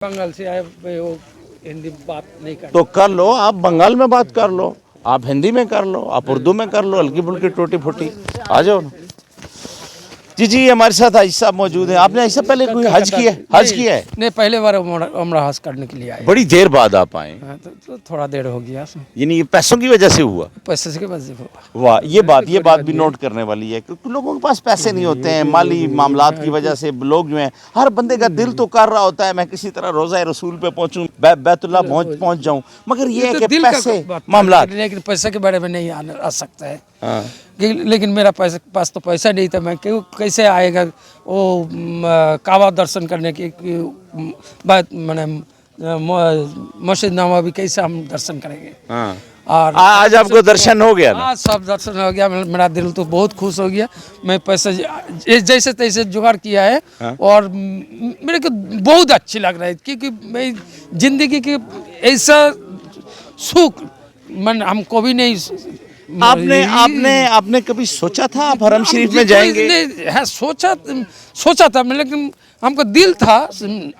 बंगाल से आए वो हिंदी बात नहीं कर तो कर लो, आप बंगाल में बात कर लो, आप हिंदी में कर लो, आप उर्दू में कर लो, हल्की फुल्की टूटी फूटी आ जाओ ना। जी जी, हमारे साथ हाजी साहब मौजूद हैं। आपने ऐसा पहले कोई हज किया है? हज किया है? नहीं, पहले बार उम्रा हज करने के लिए आए। बड़ी देर बाद आप आए, हाँ, तो थोड़ा देर हो गया। यानी ये पैसों की वजह से हुआ? पैसे के वजह से। वाह, ये बात भी नोट करने वाली है, क्योंकि लोगों के पास पैसे नहीं होते हैं। माली मामलात की वजह से लोग जो हैं, हर बंदे का दिल तो कर रहा होता है मैं किसी तरह रोज़ा रसूल पे पहुंचूं, बैतुल्लाह पहुंच जाऊं, मगर ये है कि पैसे मामलात, लेकिन पैसे के बारे में नहीं आ सकता है। हाँ। लेकिन मेरा पास तो पैसा नहीं था। मैं कैसे आएगा वो काबा दर्शन करने की बात, मैंने मस्जिद नबवी कैसे हम दर्शन करेंगे। हाँ। और आज आपको दर्शन हो गया ना? हाँ, सब दर्शन हो गया। मेरा दिल तो बहुत खुश हो गया। मैं पैसे जैसे तैसे जुगाड़ किया है। हाँ? और मेरे को बहुत अच्छी लग रहा है, क्योंकि मैं जिंदगी की ऐसा सुख मन हमको भी नहीं। आपने कभी सोचा था आप हरम शरीफ में जाएंगे? हाँ, सोचा था मैं, लेकिन हमको दिल था,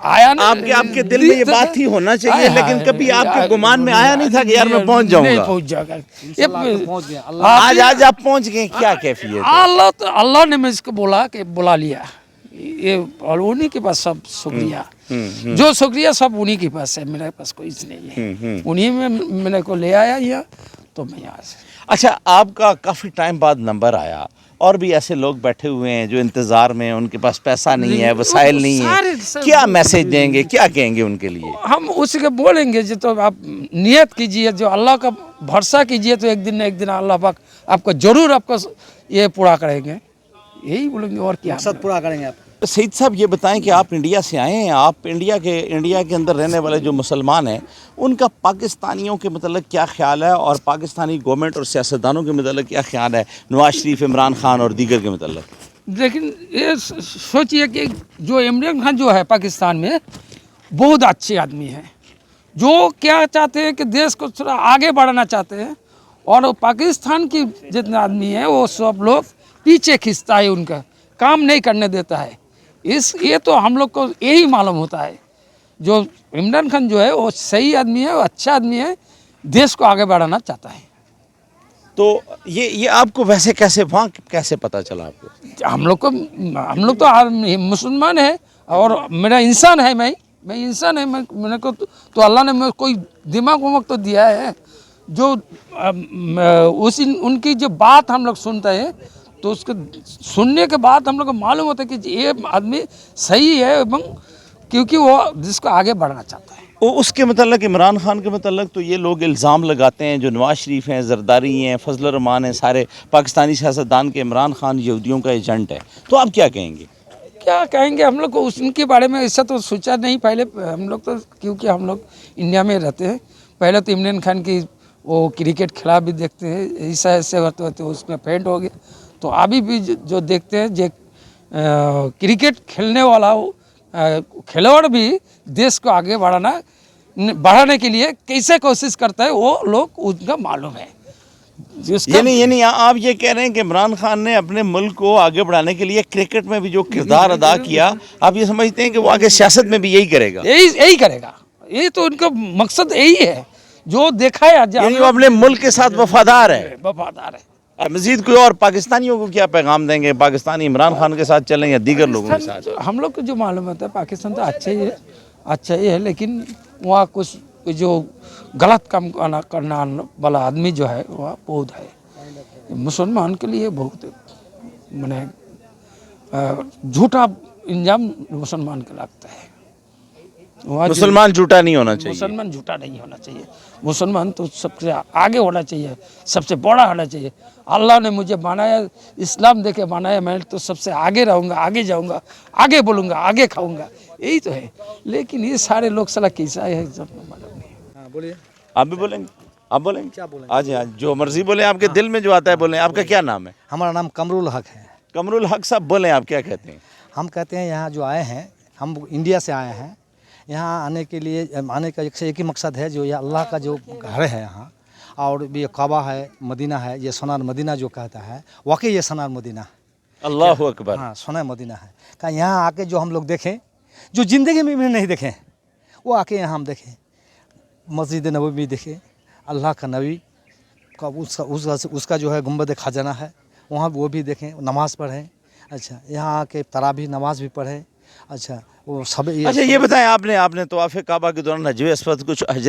आया ना। आपके दिल में ये बात ही होना चाहिए, लेकिन कभी आपके गुमान में आया नहीं था कि यार मैं पहुंच जाऊंगा? नहीं पहुंच जाएगा। आज आप पहुंच गए, क्या कैफियत है? अल्लाह ने मुझको बुला लिया। ये और उन्हीं के पास सब शुक्रिया, जो शुक्रिया सब उन्हीं के पास है, मेरे पास कोई नहीं है। उन्हीं में मेरे को ले आया यहाँ, तो मैं यहाँ से। अच्छा, आपका काफ़ी टाइम बाद नंबर आया, और भी ऐसे लोग बैठे हुए हैं जो इंतज़ार में, उनके पास पैसा नहीं है, वसाइल नहीं है, क्या मैसेज देंगे, क्या कहेंगे उनके लिए? हम उसी के बोलेंगे जो, तो आप नियत कीजिए, जो अल्लाह का भरोसा कीजिए, तो एक दिन न एक दिन अल्लाह पाक आपको जरूर आपको ये पूरा करेंगे। यही बोलेंगे, और क्या मकसद पूरा करेंगे आप। सईद साहब, ये बताएं कि आप इंडिया से आए हैं, आप इंडिया के अंदर रहने वाले जो मुसलमान हैं, उनका पाकिस्तानियों के मतलब क्या ख्याल है, और पाकिस्तानी गवर्नमेंट और सियासतदानों के मतलब क्या ख्याल है, नवाज शरीफ, इमरान खान और दीगर के मतलब? लेकिन ये सोचिए कि जो इमरान खान जो है पाकिस्तान में, बहुत अच्छे आदमी है, जो क्या चाहते हैं कि देश को थोड़ा आगे बढ़ाना चाहते हैं, और पाकिस्तान की जितने आदमी हैं वो सब लोग पीछे खींचता है, उनका काम नहीं करने देता है। ये तो हम लोग को यही मालूम होता है, जो इमरान खान जो है वो सही आदमी है, वो अच्छा आदमी है, देश को आगे बढ़ाना चाहता है। तो ये आपको वैसे वहाँ कैसे पता चला आपको? हम लोग तो मुसलमान है, और मेरा इंसान है, मैं इंसान है। मेरे को तो अल्लाह ने मेरे कोई दिमाग वमाग तो दिया है, जो उनकी जो बात हम लोग सुनते हैं, तो उसके सुनने के बाद हम लोग को मालूम होता है कि ये आदमी सही है, एवं क्योंकि वो जिसको आगे बढ़ना चाहता है। उसके मतलब इमरान खान के मतलब तो ये लोग इल्ज़ाम लगाते हैं, जो नवाज शरीफ हैं, जरदारी हैं, फजल रहमान हैं, सारे पाकिस्तानी सियासतदान के इमरान खान यहूदियों का एजेंट है। तो आप क्या कहेंगे? क्या कहेंगे, हम लोग को उनके बारे में ऐसा तो सोचा नहीं पहले। हम लोग तो, क्योंकि हम लोग इंडिया में रहते हैं, पहले तो इमरान खान की वो क्रिकेट खिला भी देखते हैं, ऐसा ऐसे होते होते उसमें फेंट हो गया। तो अभी भी जो देखते हैं, जो क्रिकेट खेलने वाला खिलाड़ी भी देश को आगे बढ़ाने के लिए कैसे कोशिश करता है, वो लोग उनका मालूम है। यानी आप ये कह रहे हैं कि इमरान खान ने अपने मुल्क को आगे बढ़ाने के लिए क्रिकेट में भी जो किरदार अदा किया, आप ये समझते हैं कि वो आगे सियासत में भी यही करेगा? यही करेगा। ये तो उनका मकसद यही है, जो देखा है। यानी वो अपने मुल्क के साथ वफादार है। वफादार है। मजीद कोई और पाकिस्तानियों को क्या पैगाम देंगे? पाकिस्तानी इमरान खान के साथ चलें या दीगर लोगों के साथ? हम लोग को जो मालूम होता है, पाकिस्तान तो अच्छा ही है, लेकिन वहाँ कुछ जो गलत काम करना वाला आदमी जो है वह बहुत है। मुसलमान के लिए बहुत मैंने झूठा इल्जाम मुसलमान का लगता है। मुसलमान झूठा नहीं होना चाहिए। मुसलमान झूठा नहीं होना चाहिए। मुसलमान तो सबसे आगे होना चाहिए, सबसे बड़ा होना चाहिए। अल्लाह ने मुझे बनाया, इस्लाम देके बनाया, मैं तो सबसे आगे रहूँगा, आगे जाऊँगा, आगे बोलूँगा, आगे खाऊँगा, यही तो है। लेकिन ये सारे लोग साला कैसा है, सब मालूम नहीं। हाँ, बोलिए। आप भी बोलेंगे? आप बोलेंगे? क्या बोलेंगे? आज जो मर्जी बोले, आपके दिल में जो आता है बोलें। आपका क्या नाम है? हमारा नाम कमरुल हक है। कमरुल हक साहब, बोलें, आप क्या कहते हैं? हम कहते हैं, यहाँ जो आए हैं, हम इंडिया से आए हैं। यहाँ आने का एक ही मकसद है, जो ये अल्लाह का जो घर है यहाँ, और ये काबा है, मदीना है, ये सोनार मदीना जो कहता है, वाकई ये सोनार मदीना है। अल्लाह अकबर। हाँ, सोनार मदीना है। यहाँ आके जो हम लोग देखें, जो ज़िंदगी में भी नहीं देखें, वो आके यहाँ हम देखें, मस्जिद नबवी देखें, अल्लाह का नबी का उसका जो है गुंबद खजाना है, वहाँ वो भी देखें, नमाज़ पढ़ें। अच्छा, यहाँ आके तरावी नमाज भी पढ़ें। अच्छा, वो सब अच्छा ये बताएं, आपने तवाफ़ काबा के दौरान हजर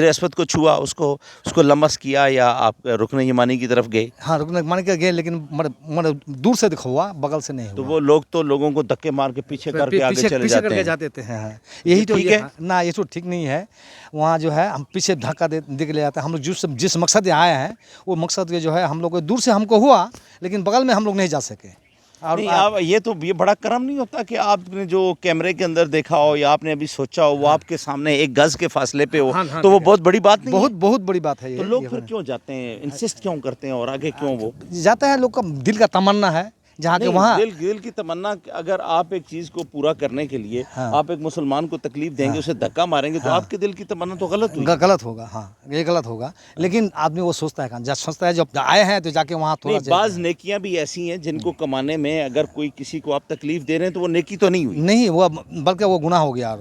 अस्वद को छुआ, उसको लमस किया, या आप रुकन यमानी की तरफ गए? हाँ, रुकन मान के गए, लेकिन मर दूर से देखा हुआ, बगल से नहीं हुआ। तो वो लोगों को धक्के मार के पीछे करके आगे चले जाते हैं। हाँ। यही तो ठीक ये है ना, ये तो ठीक नहीं है। वहाँ जो है हम पीछे धक्का दे के ले जाते हैं। हम लोग जिस मकसद से आए हैं, वो मकसद जो है हम लोग को दूर से हमको हुआ, लेकिन बगल में हम लोग नहीं जा सके। और नहीं, आप ये बड़ा करम नहीं होता कि आपने जो कैमरे के अंदर देखा हो या आपने अभी सोचा हो वो आपके सामने 1 गज के फासले पे हो, हाँ, तो वो बहुत बड़ी बात नहीं है? बहुत बड़ी बात है ये। तो लोग फिर क्यों जाते हैं, इंसिस्ट क्यों करते हैं और आगे क्यों वो जाता है? लोग का दिल का तमन्ना है जहाँ के वहाँ। दिल की तमन्ना। अगर आप एक चीज को पूरा करने के लिए आप एक मुसलमान को तकलीफ देंगे, उसे धक्का मारेंगे, तो आपके दिल की तमन्ना तो गलत हुई। गलत होगा, हाँ, ये गलत होगा। लेकिन आदमी वो सोचता है, जब सोचता है जब आए हैं तो जाके वहाँ थोड़ा बाज नेकियां भी ऐसी हैं जिनको कमाने में अगर कोई किसी को आप तकलीफ दे रहे हैं तो वो नेकी तो नहीं हुई। नहीं, वो बल्कि वो गुनाह हो गया,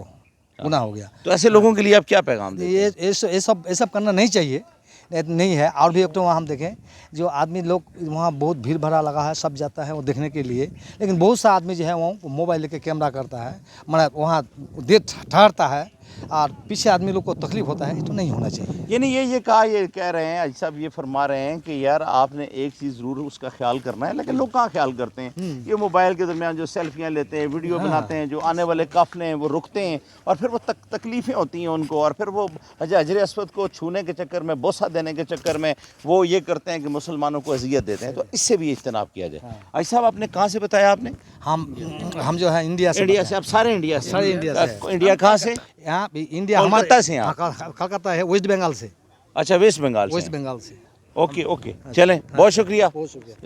गुनाह हो गया। तो ऐसे लोगों के लिए आप क्या पैगाम देते हैं? ये सब करना नहीं चाहिए, नहीं है। और भी एक तो वहाँ हम देखें, जो आदमी लोग वहाँ बहुत भीड़ भरा लगा है, सब जाता है वो देखने के लिए, लेकिन बहुत सा आदमी जो है वो मोबाइल लेके कैमरा करता है, मतलब वहाँ देख ठहरता है, और पीछे आदमी लोग को तकलीफ होता है। ये तो नहीं होना चाहिए। यानी ये कह रहे हैं, आज साहब ये फरमा रहे हैं कि यार आपने एक चीज़ ज़रूर उसका ख्याल करना है, लेकिन लोग कहाँ ख्याल करते हैं? ये मोबाइल के दरमियान जो सेल्फियाँ लेते हैं, वीडियो बनाते हैं, जो आने वाले काफिले हैं वो रुकते हैं, और फिर वो तकलीफ़ें होती हैं उनको, और फिर वो हजर अस्वद को छूने के चक्कर में, बोसा देने के चक्कर में वो ये करते हैं कि मुसलमानों को अजियत देते हैं। तो इससे भी इज्तनाब किया जाए। आज साहब आपने कहाँ से बताया? आपने हम जो है इंडिया से। आप सारे इंडिया से? इंडिया कहाँ से? यहाँ इंडिया कोलकाता से? कलकत्ता है, वेस्ट बंगाल से। अच्छा, वेस्ट बंगाल से। वेस्ट बंगाल से। ओके, चलें, बहुत शुक्रिया।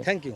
Thank you.